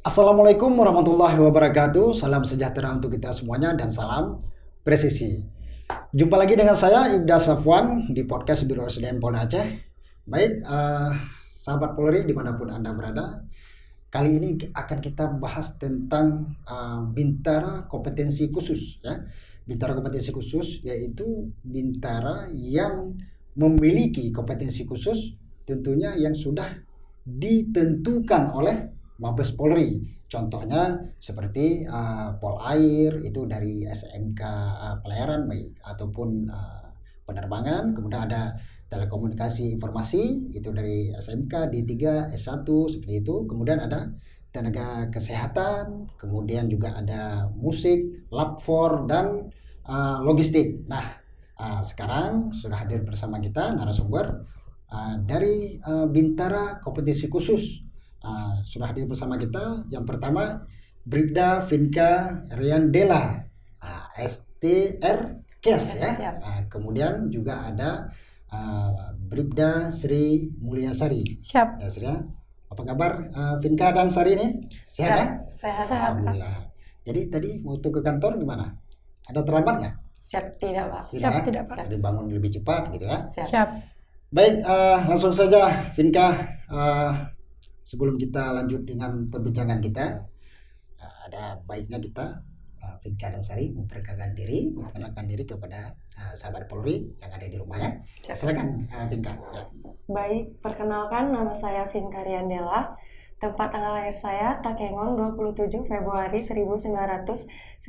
Assalamualaikum warahmatullahi wabarakatuh. Salam sejahtera untuk kita semuanya dan salam presisi. Jumpa lagi dengan saya Ibda Safwan di podcast Biro SDM Polda Aceh. Baik, sahabat Polri dimanapun Anda berada, kali ini akan kita bahas tentang bintara kompetensi khusus, ya. Bintara kompetensi khusus yaitu bintara yang memiliki kompetensi khusus, tentunya yang sudah ditentukan oleh Mabes Polri. Contohnya seperti Polair itu dari SMK pelayaran baik ataupun penerbangan, kemudian ada telekomunikasi informasi itu dari SMK D3 S1 seperti itu, kemudian ada tenaga kesehatan, kemudian juga ada musik, lab 4 dan logistik. Nah, sekarang sudah hadir bersama kita narasumber dari Bintara Kompetensi Khusus. Sudah hadir bersama kita. Yang pertama Bribda Vinka Riandela, STR Kes, ya. Kemudian juga ada Bribda Sri Mulyasari. Siap. Ya, Sri, apa kabar Vinka dan Sari ini? Sehat, ya? Sehat. Alhamdulillah. Jadi tadi waktu ke kantor gimana? Ada terlambat nggak? Siap tidak, Pak. Tidak, Pak. Jadi bangun lebih cepat gitu ya. Siap. Baik, langsung saja Vinka. Sebelum kita lanjut dengan perbincangan kita, ada baiknya kita Vinka dan Sari memperkenalkan diri kepada sahabat Polri yang ada di rumah, ya. Silakan Vinka. Ya. Baik, perkenalkan nama saya Vinka Riandela. Tempat tanggal lahir saya Takengon 27 Februari 1999.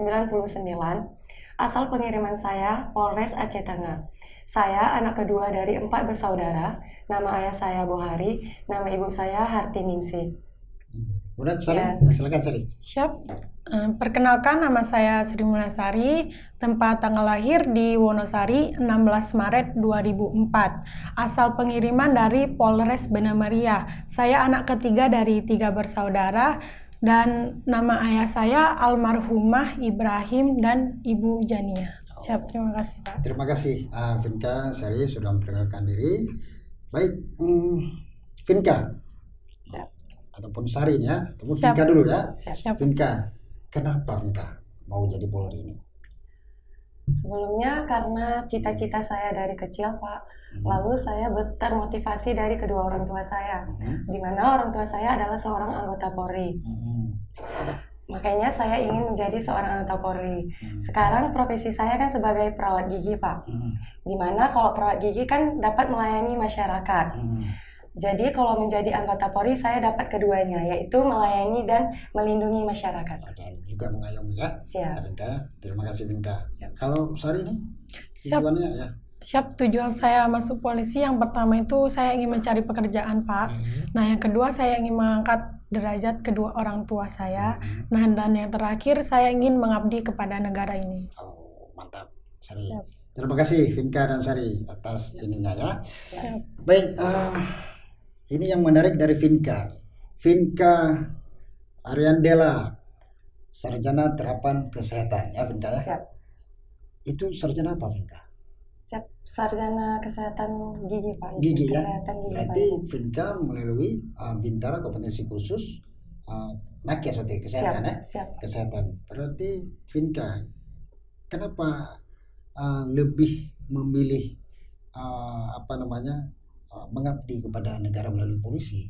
Asal pengiriman saya Polres Aceh Tengah. Saya anak kedua dari 4 bersaudara. Nama ayah saya Bohari, nama ibu saya Hartiningsih. Kemudian Sari, Ya. silakan Sari. Siap. Perkenalkan nama saya Sri Mulyasari. Tempat tanggal lahir di Wonosari 16 Maret 2004. Asal pengiriman dari Polres Bena Maria. Saya anak ketiga dari 3 bersaudara. Dan nama ayah saya almarhumah Ibrahim dan ibu Jania. Siap, terima kasih, Pak. Terima kasih Vinka, Sari sudah memperkenalkan diri. Baik, Vinka. Siap. Ataupun Sari, ya. Ataupun Siap. Vinka dulu, ya. Siap. Vinka, kenapa Vinka mau jadi Polri ini? Sebelumnya karena cita-cita saya dari kecil, Pak. Lalu saya termotivasi dari kedua orang tua saya, di mana orang tua saya adalah seorang anggota Polri. Makanya saya ingin menjadi seorang anggota Polri. Sekarang profesi saya kan sebagai perawat gigi, Pak. Dimana kalau perawat gigi kan dapat melayani masyarakat. Jadi kalau menjadi anggota Polri saya dapat keduanya, yaitu melayani dan melindungi masyarakat. Dan juga mengayomi, ya. Siap. Vinka, terima kasih Vinka. Siap. Kalau Sari ini Siap. tujuannya, ya. Siap, tujuan saya masuk polisi yang pertama itu saya ingin mencari pekerjaan, Pak. Nah, yang kedua saya ingin mengangkat derajat kedua orang tua saya. Nah, dan yang terakhir saya ingin mengabdi kepada negara ini. Oh, mantap Sari. Siap. Terima kasih Vinka dan Sari atas ininya, ya. Siap. Baik, ini yang menarik dari Vinka. Vinka Ariandela, sarjana terapan kesehatan, ya Vinka, ya. Siap. Itu sarjana apa Vinka? Siap, sarjana kesehatan gigi, Pak. Gigi, ya. Kesehatan gigi, Berarti Pak. Vinka melalui Bintara Kompetensi Khusus nakes berarti kesehatan, ya. Siap. Kesehatan. Berarti Vinka, kenapa lebih memilih mengabdi kepada negara melalui polisi?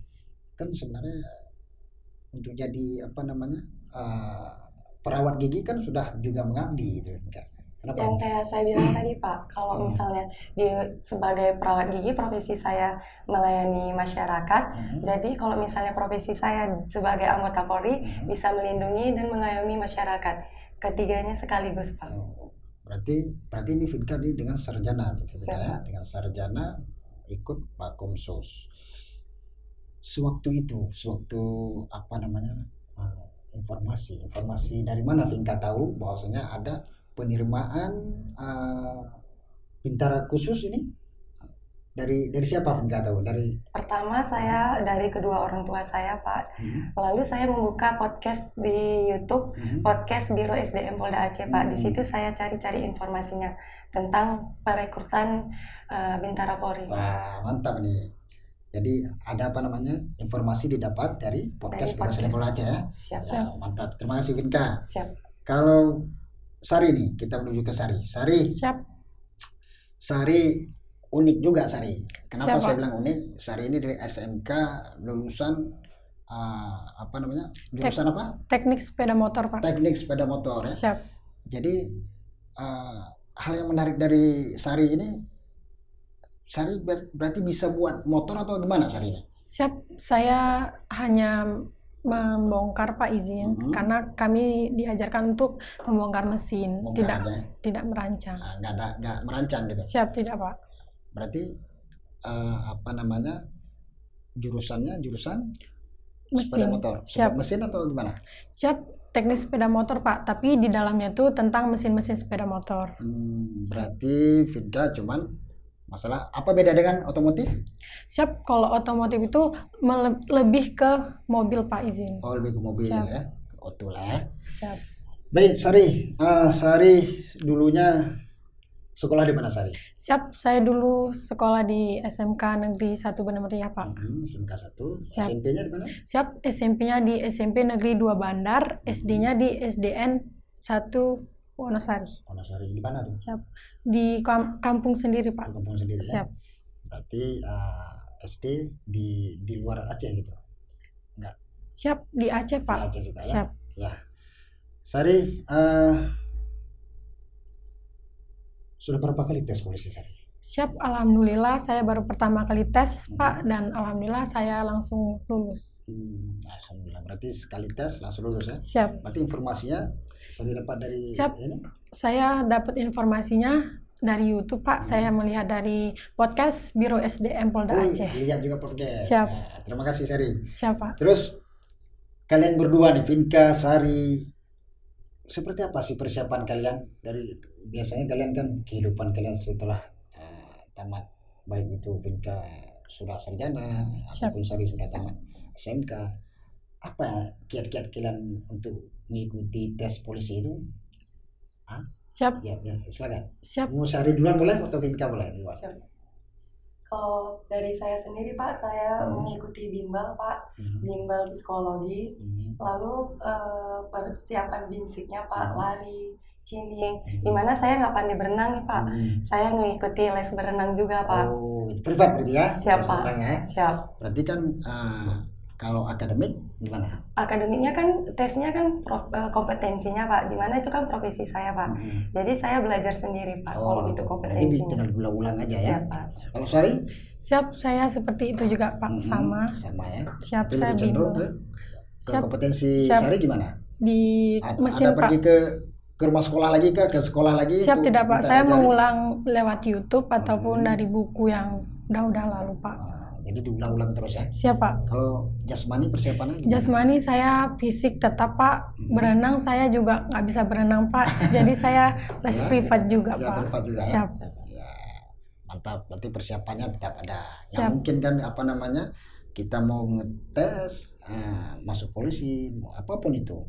Kan sebenarnya untuk jadi perawat gigi kan sudah juga mengabdi gitu. Kenapa? Yang kayak saya bilang tadi, Pak, kalau misalnya sebagai perawat gigi profesi saya melayani masyarakat. Jadi kalau misalnya profesi saya sebagai anggota Polri bisa melindungi dan mengayomi masyarakat. Ketiganya sekaligus, Pak. Berarti ini Vinka ini dengan sarjana gitu, ya. Siap. Dengan sarjana ikut Pakomsos. Sewaktu informasi dari mana Vinka tahu bahwasanya ada penerimaan Bintara khusus ini? Dari siapa Vinka tahu? Pertama saya dari kedua orang tua saya, Pak. Lalu saya membuka podcast di YouTube, podcast Biro SDM Polda Aceh, Pak. Di situ saya cari-cari informasinya tentang perekrutan Bintara Polri. Wah, mantap nih. Jadi ada apa namanya informasi didapat dari podcast Biro SD Polda Aceh ya. Siap. Ya, mantap. Terima kasih Vinka. Siap. Kalau Sari nih, kita menuju ke Sari. Siap. Sari unik juga Sari. Kenapa Siapa? saya bilang unik? Sari ini dari SMK lulusan apa namanya? Jurusan apa? Teknik sepeda motor, Pak. Teknik sepeda motor ya. Siap. Jadi hal yang menarik dari Sari ini, Sari berarti bisa buat motor atau gimana Sari ini? Siap. Saya hanya membongkar Pak izin karena kami diajarkan untuk membongkar mesin, Bongkar aja. tidak merancang. Nggak merancang gitu. Siap, tidak Pak. Berarti apa namanya jurusannya jurusan Mesin. sepeda motor, Siap. mesin atau gimana? Siap, teknik sepeda motor Pak, tapi di dalamnya tuh tentang mesin-mesin sepeda motor. Berarti Vinka cuman masalah apa beda dengan otomotif? Siap, kalau otomotif itu lebih ke mobil Pak izin. Oh lebih ke mobil Siap. ya, oto lah ya. Siap. Baik Sari, Sari dulunya sekolah di mana Sari? Siap, saya dulu sekolah di SMK Negeri 1 Benar Meriah Pak. SMK 1, Siap. SMP-nya di mana? Siap, SMP-nya di SMP Negeri 2 Bandar, SD-nya di SDN 1 Wonosari. Wonosari di mana tuh? Siap, di kampung sendiri Di Pak. kampung sendiri ya. Siap. Berarti SD di luar Aceh gitu. Enggak, Siap, di Aceh di Pak. Aceh juga ya. Siap. Ya. Sari sudah berapa kali tes polisi Sari? Siap, alhamdulillah saya baru pertama kali tes Pak, dan alhamdulillah saya langsung lulus. Alhamdulillah, berarti sekali tes langsung lulus ya. Siap. Berarti informasinya Sari dapat dari Siap. ini? Saya dapat informasinya dari YouTube Pak. Saya melihat dari podcast Biro SDM Polda Aceh. Lihat juga podcast. Siap. Nah, terima kasih Sari. Siap Pak. Terus kalian berdua nih, Vinka, Sari, seperti apa sih persiapan kalian dari biasanya kalian kan kehidupan kalian setelah tamat, baik itu Vinka sudah sarjana Siap. ataupun Sari sudah tamat SMK, apa kiat-kiat kalian untuk mengikuti tes polisi itu? Siap. Ya, silakan. Siap. Mau Sari duluan boleh atau Vinka boleh duluan? Siap. Kalau dari saya sendiri Pak, saya mengikuti bimbel Pak, bimbel psikologi, lalu persiapan basicnya Pak, lari, cinding, dimana saya nggak pandai berenang nih Pak, saya mengikuti les berenang juga Pak. Oh, privat berarti ya? Siap Les Pak, berenang ya? siap. Berarti kan kalau akademik gimana? Akademiknya kan tesnya kan kompetensinya Pak, dimana itu kan profesi saya Pak. Jadi saya belajar sendiri Pak kalau itu Berarti kompetensinya. tinggal ulang aja ya? Siap Pak. Kalau Sari? Siap, saya seperti itu juga Pak, sama. Sama ya? Siap, Tapi saya lebih cenderung bimbel. ke Siap. kompetensi Siap. Sari gimana? Di mesin Ada Pak. pergi ke rumah sekolah lagi ke sekolah lagi? Siap, untuk tidak Pak. minta Saya ajarin? mengulang lewat YouTube ataupun dari buku yang udah lalu Pak. Jadi diulang-ulang terus ya? Siap Pak. Kalau jasmani persiapannya gimana? Jasmani saya fisik tetap Pak. Berenang saya juga nggak bisa berenang Pak. Jadi saya les privat juga Ya, Pak. privat juga ya? Siap. Ya, mantap. Berarti persiapannya tetap ada. Nggak Siap. mungkin kan apa namanya kita mau ngetes masuk polisi apapun itu.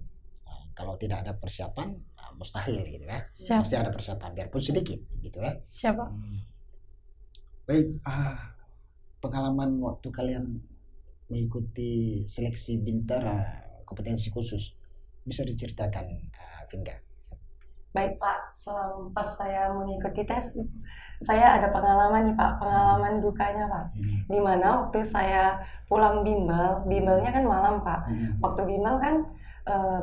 Kalau tidak ada persiapan mustahil gitu ya. Siap. Pasti ada persiapan biarpun sedikit gitu ya. Siap Pak. Baik, pengalaman waktu kalian mengikuti seleksi Bintara kompetensi khusus bisa diceritakan, Vinka? Baik Pak, pas saya mengikuti tes, saya ada pengalaman nih Pak, pengalaman dukanya Pak. Dimana waktu saya pulang bimbelnya kan malam Pak. Waktu bimbel kan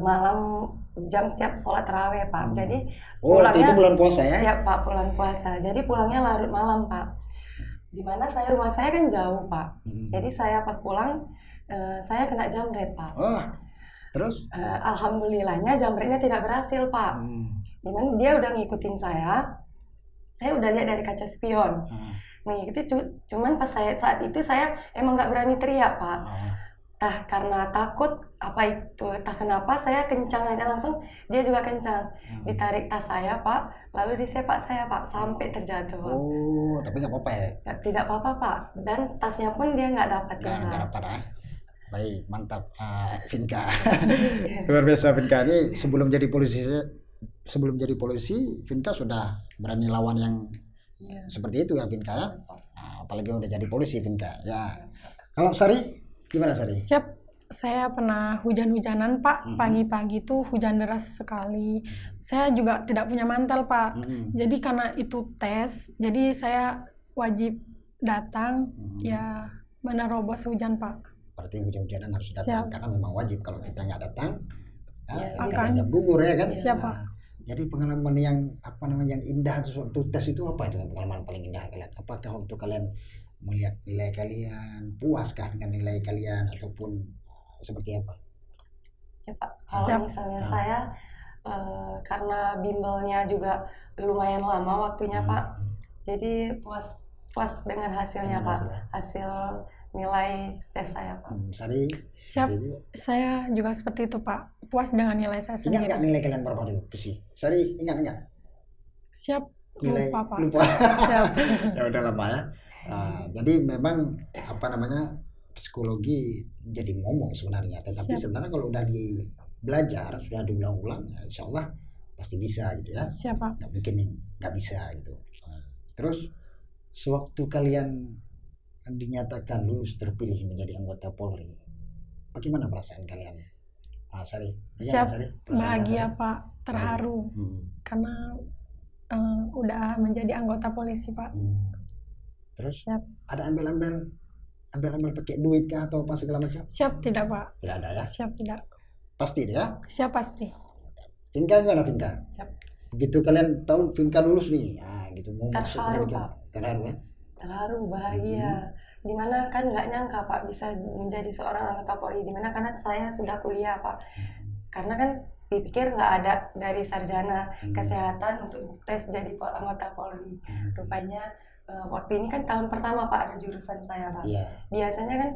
malam jam siap sholat tarawih Pak. Jadi waktu itu bulan puasa ya? Siap Pak, bulan puasa. Jadi pulangnya larut malam Pak. Dimana rumah saya kan jauh Pak. Jadi saya pas pulang saya kena jamret Pak. Oh, terus? Alhamdulillahnya jamretnya tidak berhasil Pak. Dimana dia udah ngikutin saya udah lihat dari kaca spion. Mengikuti, cuman pas saat itu saya emang nggak berani teriak Pak. Karena takut entah kenapa saya kencang aja langsung, dia juga kencang. Ditarik tas saya Pak, lalu disepak saya Pak sampai terjatuh Pak. Oh, tapi nggak apa-apa ya? Tidak apa-apa Pak, dan tasnya pun dia nggak dapat. Nggak dapat ya? Baik, mantap, Vinka. Luar biasa Vinka ini sebelum jadi polisi, Vinka sudah berani lawan yang seperti itu ya Vinka ya. Apalagi udah jadi polisi Vinka ya. Kalau Sari, gimana Sari? Siap, saya pernah hujan-hujanan Pak, Mhm. pagi-pagi tuh hujan deras sekali. Saya juga tidak punya mantel Pak. Mhm. Jadi karena itu tes, jadi saya wajib datang, Mhm. ya menerobos hujan Pak. Berarti hujan-hujanan harus datang Siap. karena memang wajib. Kalau kita nggak datang, Ya, kita akan- hanya gugur ya kan. Siap, Pak. Jadi pengalaman yang yang indah waktu tes itu apa itu pengalaman paling indah kalian? Apakah waktu kalian melihat nilai kalian, puaskah dengan nilai kalian ataupun seperti apa? Ya Pak, kalau Siap. misalnya saya karena bimbelnya juga lumayan lama waktunya Pak, jadi puas dengan hasilnya Dengan Pak, hasilnya. hasil nilai tes saya Pak. Sari, Siap. seperti itu. Saya juga seperti itu Pak, puas dengan nilai saya Ingat nggak sendiri. nilai kalian berapa dulu? Besi. Sari, ingat nggak Siap, nilai? lupa Pak. Lupa. Siap. Ya udah lama ya. Jadi memang psikologi jadi ngomong sebenarnya, tetapi Siap. sebenarnya kalau udah belajar sudah diulang-ulang, ya insya Allah pasti bisa gitu ya. Siap Pak. Nggak mungkin nggak bisa gitu. Terus sewaktu kalian dinyatakan lulus terpilih menjadi anggota Polri, bagaimana perasaan kalian? Sari, Siap. Sari? Perasaan Bahagia Sari? Pak, terharu karena udah menjadi anggota polisi Pak. Terus Siap. ada ambil-ambil pakai duit kah atau apa segala macam? Siap tidak Pak? Tidak ada ya? Siap tidak? Pasti ya? Siap pasti. Finka gimana Finka? Siap. Begitu kalian tahu Finka lulus nih, gitu mau masuk Terharu, pendidikan. Pak. Terharu ya? Terharu, bahagia. Dimana kan nggak nyangka Pak bisa menjadi seorang anggota Polri. Dimana karena saya sudah kuliah Pak. Karena kan dipikir nggak ada dari sarjana kesehatan untuk tes jadi anggota Polri. Rupanya waktu ini kan tahun pertama Pak ada jurusan saya Pak. Iya. Biasanya kan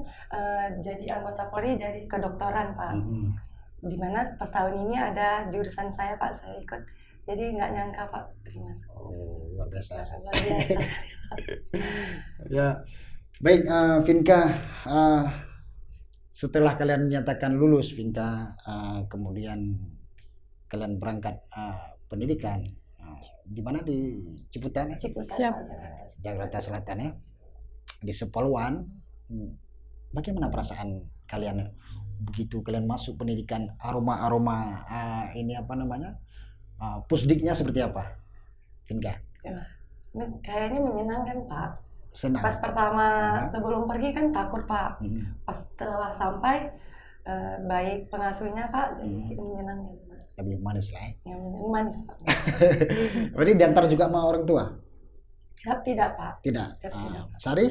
jadi anggota Polri dari kedokteran Pak. Dimana pas tahun ini ada jurusan saya Pak, saya ikut. Jadi nggak nyangka Pak, terima kasih. Oh, luar biasa. Luar biasa. Ya, baik Finka, setelah kalian menyatakan lulus Finka, kemudian kalian berangkat pendidikan, di mana di Ciputat, Ciputat Siap. Pak, Jakarta. Jakarta Selatan ya, di Sepoluan. Bagaimana perasaan kalian begitu kalian masuk pendidikan, aroma pusdiknya seperti apa, Finka? Kayaknya menyenangkan Pak. Senang. Pas pertama sebelum pergi kan takut Pak. Pas setelah sampai baik pengasuhnya Pak, jadi menyenangkan Pak. Lebih manis lah ya. Yang manis Pak. Berarti diantar juga sama orang tua? Siap tidak Pak? Tidak. Siap tidak. Sari?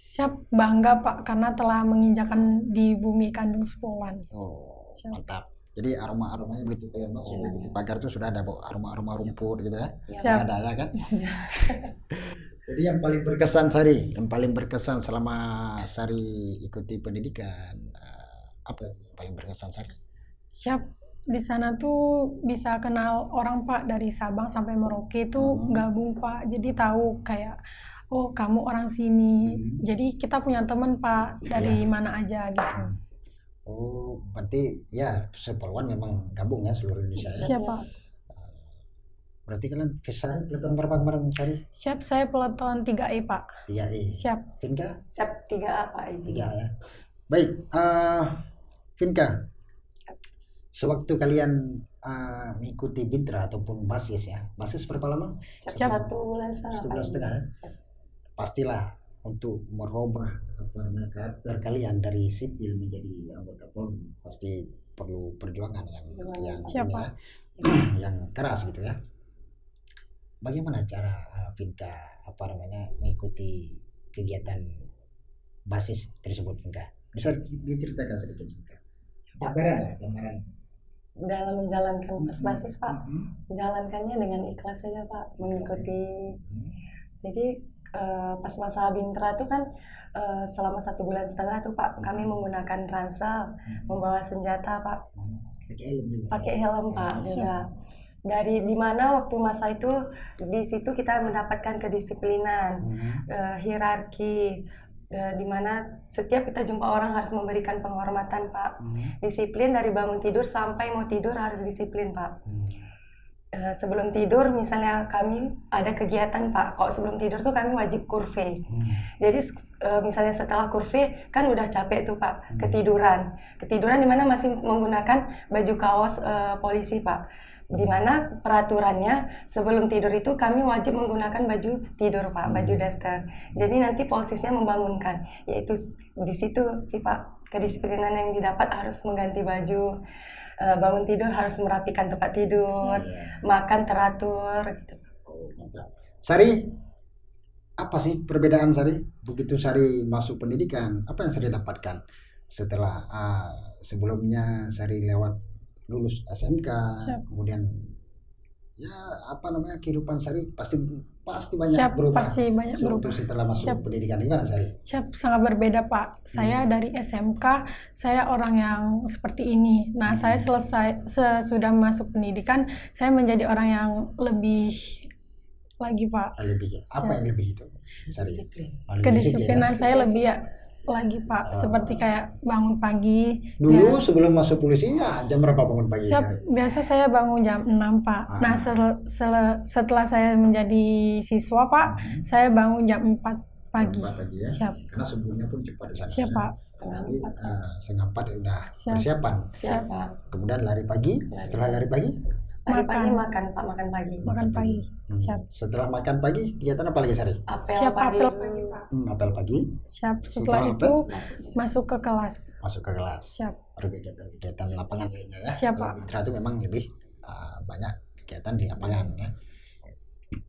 Siap, bangga Pak karena telah menginjakan di bumi kandung Sepoluan. Oh, Siap. mantap. Jadi aromanya begitu kalian masuk di pagar tuh sudah ada aroma rumput gitu ya. Siap. Ada ya kan? Jadi yang paling berkesan Sari, yang paling berkesan selama Sari ikuti pendidikan, apa yang paling berkesan Sari? Siap, di sana tuh bisa kenal orang Pak dari Sabang sampai Merauke tuh gabung Pak. Jadi tahu kayak oh kamu orang sini. Jadi kita punya teman Pak dari mana aja gitu. Oh, berarti ya Sepoluan memang gabung ya seluruh Indonesia ya. Siap Pak. Berarti kalian Sari peleton berapa kemarin Sari? Siap, saya peleton 3E Pak. 3E. Siap. Finka? Siap 3A Pak izin. 3 ya. Baik, Finka. Sewaktu kalian mengikuti Bidra ataupun basis ya, basis berapa lama? Siap 1 bulan setengah. 1 bulan setengah ya? Siap. Pastilah untuk merubah karakter kalian dari sipil menjadi anggota Polri pasti perlu perjuangan yang Siap, ini Pak. ya, yang keras gitu ya. Bagaimana cara Finka mengikuti kegiatan basis tersebut Finka? Bisa diceritakan sedikit Finka? Gambaran. Dalam menjalankan basis Pak, menjalankannya dengan ikhlas saja Pak, mengikuti. Jadi pas masa Bintra itu kan selama 1 bulan setengah tuh Pak, kami menggunakan ransel, membawa senjata Pak, pakai helm Pak juga. Dari dimana waktu masa itu di situ kita mendapatkan kedisiplinan, hierarki. Di mana setiap kita jumpa orang harus memberikan penghormatan Pak. Disiplin dari bangun tidur sampai mau tidur harus disiplin Pak. sebelum tidur misalnya kami ada kegiatan Pak, kok sebelum tidur tuh kami wajib kurve. Jadi misalnya setelah kurve kan udah capek tuh Pak, ketiduran di mana masih menggunakan baju kaos polisi Pak. Di mana peraturannya sebelum tidur itu kami wajib menggunakan baju tidur Pak, baju daster. Jadi nanti polsisnya membangunkan, yaitu di situ sih Pak kedisiplinan yang didapat harus mengganti baju. Bangun tidur harus merapikan tempat tidur, makan teratur gitu. Sari, apa sih perbedaan Sari? Begitu Sari masuk pendidikan, apa yang Sari dapatkan setelah sebelumnya Sari lulus SMK, kemudian ya apa namanya kehidupan Sari pasti banyak berubah. Pasti banyak berubah. Setelah masuk pendidikan gimana Sari? Sangat berbeda Pak. Saya dari SMK, saya orang yang seperti ini. Nah, saya sesudah masuk pendidikan, saya menjadi orang yang lebih lagi Pak. Lebih apa yang lebih itu? Sari? Kedisiplinan saya lebih lagi Pak, seperti kayak bangun pagi. Dulu sebelum masuk polisi ya jam berapa bangun pagi? Biasa saya bangun jam 6 Pak. Nah setelah saya menjadi siswa Pak, saya bangun jam 4 pagi. 4 pagi ya? Siap. Karena subuhnya pun cepat di sana. Siap Pak. Setengah 4 udah persiapan. Siap Pak. Kemudian lari pagi. Setelah lari pagi? Makan Pak, makan pagi. Makan pagi. Siap. Setelah makan pagi kegiatan apa lagi Sari? Siap apel pagi Pak. Apel pagi. Siap. Setelah itu masuk ke kelas. Masuk ke kelas. Siap. Baru kegiatan lapangan lainnya ya. Siap Pak. Mitra itu memang lebih banyak kegiatan di lapangan ya.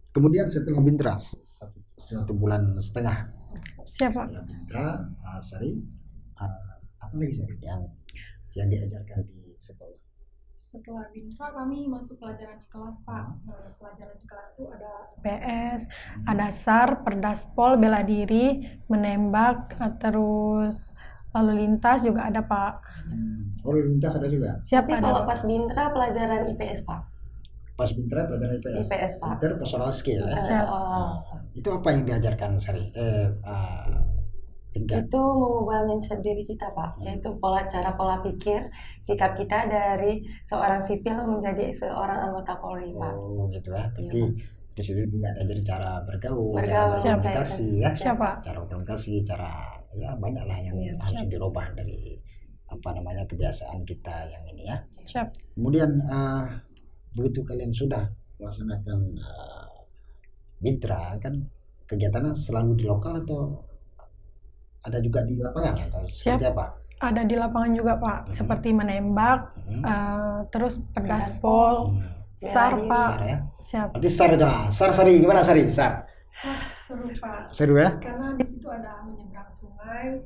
Kemudian setelah Bintra 1,5 bulan. Siap Pak. Setelah Bintra, Sari apa lagi Sari yang diajarkan di sekolah? Setelah Bintra kami masuk pelajaran di kelas Pak. Nah, pelajaran di kelas itu ada PS, ada SAR, Perdaspol, bela diri, menembak, terus lalu lintas juga ada Pak. Lalu lintas ada juga? Siap. Tapi ada kalau Pak. pas Bintra pelajaran IPS Pak. Pas Bintra pelajaran IPS? IPS Pak. Personal skill ya? Siap. Itu apa yang diajarkan Sari? Itu mengubah mindset diri kita Pak, yaitu cara pola pikir, sikap kita dari seorang sipil menjadi seorang anggota Polri Pak. Oh gitu ya, berarti di situ juga ada cara bergaul, Bergaul, cara komunikasi ya, Siapa? cara komunikasi, cara ya banyak lah yang harus dirubah dari apa namanya kebiasaan kita yang ini ya. Siap. Kemudian begitu kalian sudah melaksanakan Bintra kan kegiatannya selalu di lokal atau ada juga di lapangan atau seperti apa? Ada di lapangan juga Pak, seperti menembak, terus Perdaspol, SAR Pak. SAR ya? Siap. Berarti SAR itu SAR Sari gimana Sari? SAR? Seru Pak. Seru ya? Karena di situ ada menyeberang sungai,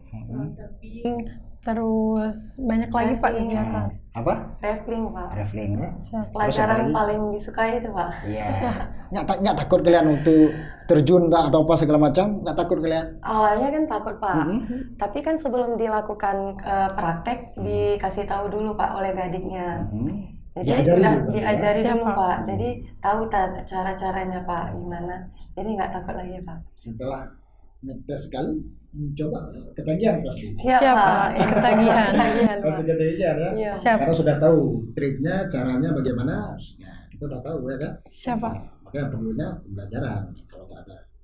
tebing, terus banyak lagi Pak kegiatan. Apa? Traveling Pak. Traveling ya? Siap. Pelajaran paling disukai itu Pak. Iya. Nggak takut kalian untuk terjun atau apa segala macam? Nggak takut kalian? Awalnya kan takut Pak, tapi kan sebelum dilakukan praktek dikasih tahu dulu Pak oleh gadiknya. Jadi diajari dulu Pak. Jadi tahu cara-caranya Pak gimana. Jadi nggak takut lagi Pak. Setelah ngetes sekali, coba ketagihan pasti. Siap Pak, ketagihan. Pasti ketagihan ya. Iya. Siap. Karena sudah tahu triknya, caranya bagaimana, kita udah tahu ya kan. Siap Pak. Makanya perlunya pembelajaran.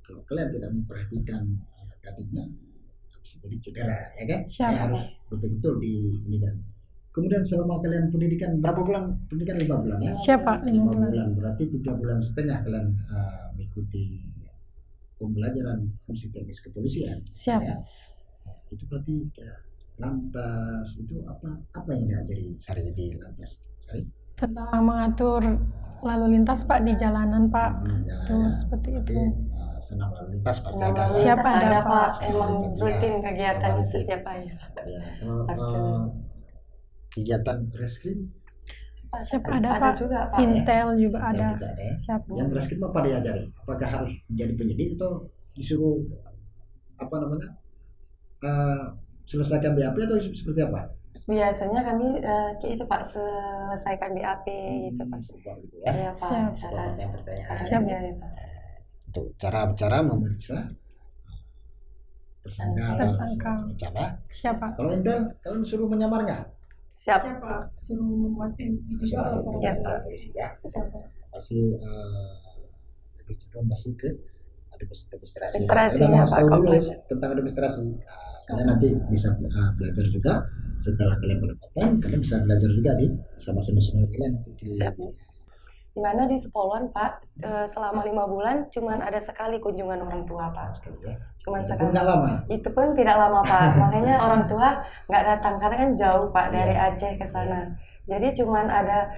Kalau kalian tidak memperhatikan gadiknya, bisa jadi cedera ya kan. Siap. Harus betul-betul ini kan. Kemudian selama kalian pendidikan berapa bulan? Pendidikan 5 bulan ya? Siap Pak, 5 bulan. Berarti 3,5 bulan kalian mengikuti pembelajaran fungsi teknis kepolisian. Siap. Ya. Itu berarti kayak lantas itu apa yang diajari Sari di lantas? Sari? Tentang mengatur lalu lintas Pak di jalanan Pak. Terus seperti itu. Senam lalu lintas pasti Senam ada. lalu Siap lintas ada, ada Pak. Pak. Emang rutin kegiatan setiap hari. Ya. Kalau kegiatan reskrim Siap ada Pak. Juga Pak. Intel juga ada. ya. Siap. Yang reskrim apa diajari? Apakah harus menjadi penyidik atau disuruh selesaikan BAP atau seperti apa? Biasanya kami itu Pak selesaikan BAP gitu Pak. Iya Pak. Siap. Iya Pak. Itu cara memeriksa tersangka. Cara. Siap Pak. Kalau Intel, kalian disuruh menyamar nggak? Siap. Siap Pak. Suruh membuat video juga laporan. Iya Pak. Siap Pak. pasti lebih cenderung masih ke administrasi. Administrasinya, Harus Pak, tahu dulu kompleks. tentang administrasi. Kalian nanti bisa belajar juga setelah kalian mendapatkan, kalian bisa belajar juga sama senior kalian nanti di Siap. Di mana di Sepoluan, Pak, selama 5 bulan cuman ada sekali kunjungan orang tua, Pak. Cuman Itu pun sekali. nggak lama. Itu pun tidak lama, Pak. Makanya orang tua nggak datang karena kan jauh, Pak, dari Aceh ke sana. Jadi cuman ada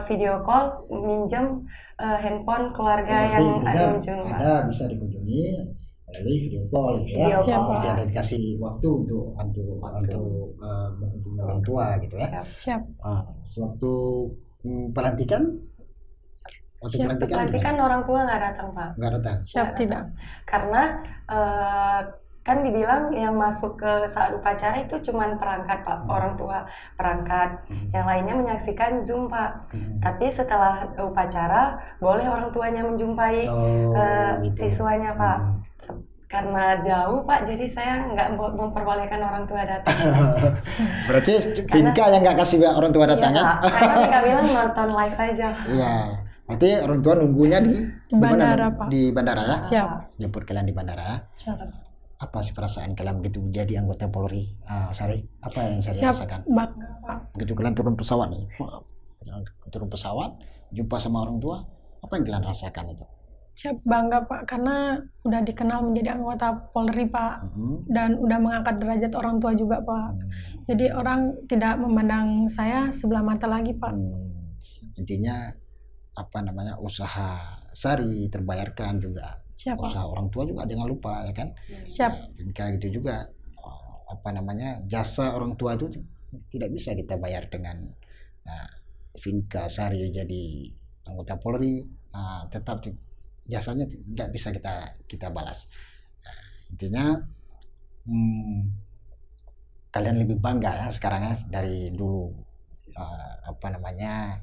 video call, minjem handphone keluarga Nanti yang intinya kunjung, Pak. ada bisa dikunjungi melalui video call gitu Video ya. call. Pasti ada dikasih waktu untuk menghubungi orang tua gitu ya. Siap. Siap. Sewaktu pelantikan, waktu Siap, Pelantikan orang tua nggak datang, Pak. nggak datang. Siap tidak. Karena kan dibilang yang masuk ke saat upacara itu cuman perangkat, Pak. Orang tua perangkat. Yang lainnya menyaksikan Zoom, Pak. Tapi setelah upacara boleh orang tuanya menjumpai Gitu. siswanya, Pak. Karena jauh, Pak, jadi saya nggak memperbolehkan orang tua datang. Berarti Vinka yang nggak kasih orang tua datang Iya, ya? Pak. Karena mereka bilang nonton live aja. Iya. Berarti orang tua nunggunya di mana? Bandara, Pak. Di bandara ya? Siap. Jemput kalian di bandara ya? Siap. Apa sih perasaan kalian begitu jadi anggota Polri? Sari, apa yang Sari Siap. rasakan? Bangga, Pak. Begitu kalian turun pesawat nih, turun pesawat, jumpa sama orang tua, apa yang kalian rasakan itu? Siap, bangga, Pak, karena udah dikenal menjadi anggota Polri, Pak. Dan udah mengangkat derajat orang tua juga, Pak. Jadi orang tidak memandang saya sebelah mata lagi, Pak. Intinya apa namanya, usaha Sari terbayarkan juga. Siap, Pak. Usaha orang tua juga jangan lupa ya kan. Siap. Vinka gitu juga, apa namanya, jasa orang tua itu tidak bisa kita bayar dengan Vinka Sari jadi anggota Polri, tetap jasanya tidak bisa kita balas. Intinya kalian lebih bangga ya sekarang ya dari dulu, apa namanya,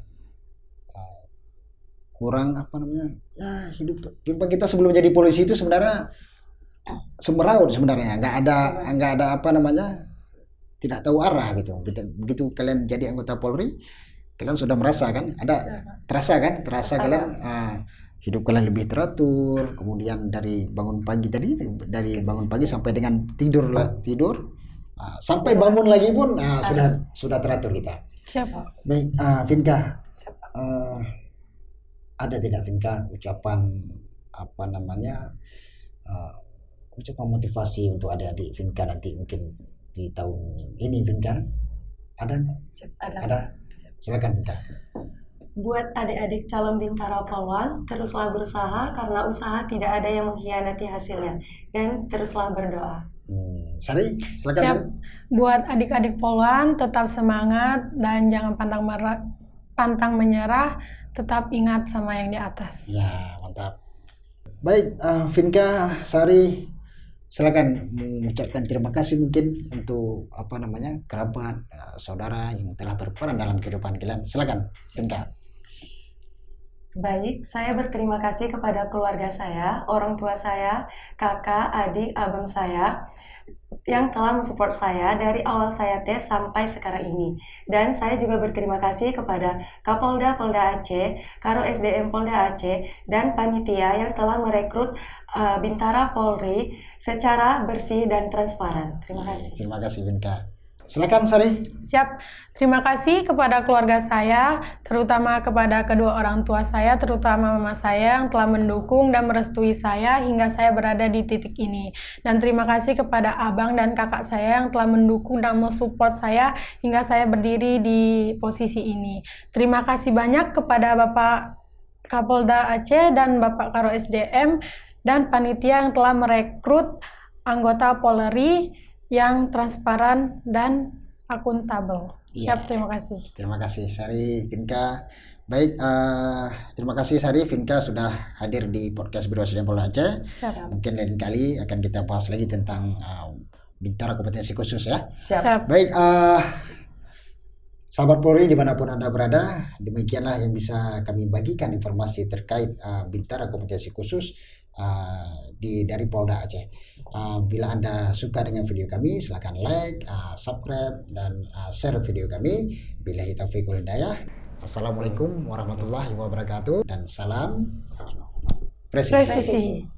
kurang apa namanya ya, hidup kita sebelum jadi polisi itu sebenarnya semeraut sebenarnya, nggak ada apa namanya, tidak tahu arah gitu. Begitu kalian jadi anggota Polri, kalian sudah merasa kan, terasa kalian hidup kalian lebih teratur. Kemudian dari bangun pagi sampai dengan tidur sampai bangun lagi pun sudah teratur kita. Siap. Baik, Vinka, ada tidak Vinka ucapan apa namanya, ucapan motivasi untuk adik-adik Vinka nanti mungkin di tahun ini, Vinka? Ada nggak? Ada. Silakan Vinka. Buat adik-adik calon Bintara Polwan, teruslah berusaha karena usaha tidak ada yang mengkhianati hasilnya, dan teruslah berdoa. Sari, silakan. Siap. Sari. Buat adik-adik Polwan, tetap semangat dan jangan pantang menyerah, tetap ingat sama yang di atas. Ya, mantap. Baik, Vinka, Sari, silakan mengucapkan terima kasih mungkin untuk apa namanya, kerabat, saudara yang telah berperan dalam kehidupan kalian. Silakan, Vinka. Baik, saya berterima kasih kepada keluarga saya, orang tua saya, kakak, adik, abang saya, yang telah mensupport saya dari awal saya tes sampai sekarang ini. Dan saya juga berterima kasih kepada Kapolda Polda Aceh, Karo SDM Polda Aceh, dan panitia yang telah merekrut Bintara Polri secara bersih dan transparan. Terima kasih. Terima kasih Vinka. Silakan Sari. Siap. Terima kasih kepada keluarga saya, terutama kepada kedua orang tua saya, terutama mama saya yang telah mendukung dan merestui saya hingga saya berada di titik ini. Dan terima kasih kepada abang dan kakak saya yang telah mendukung dan mensupport saya hingga saya berdiri di posisi ini. Terima kasih banyak kepada Bapak Kapolda Aceh dan Bapak Karo SDM dan panitia yang telah merekrut anggota Polri yang transparan dan akuntabel. Siap, terima kasih. Terima kasih Sari, Vinka. Baik, terima kasih Sari, Vinka sudah hadir di podcast Biro SDM Polda Aceh. Siap. Mungkin lain kali akan kita bahas lagi tentang Bintara kompetensi khusus ya. Siap. Baik, sahabat Polri dimanapun Anda berada, demikianlah yang bisa kami bagikan informasi terkait Bintara kompetensi khusus dari Polda Aceh. Bila Anda suka dengan video kami, silakan like, subscribe, dan share video kami. Billahi taufiq wal hidayah. Assalamualaikum warahmatullahi wabarakatuh dan salam presisi. Presisi.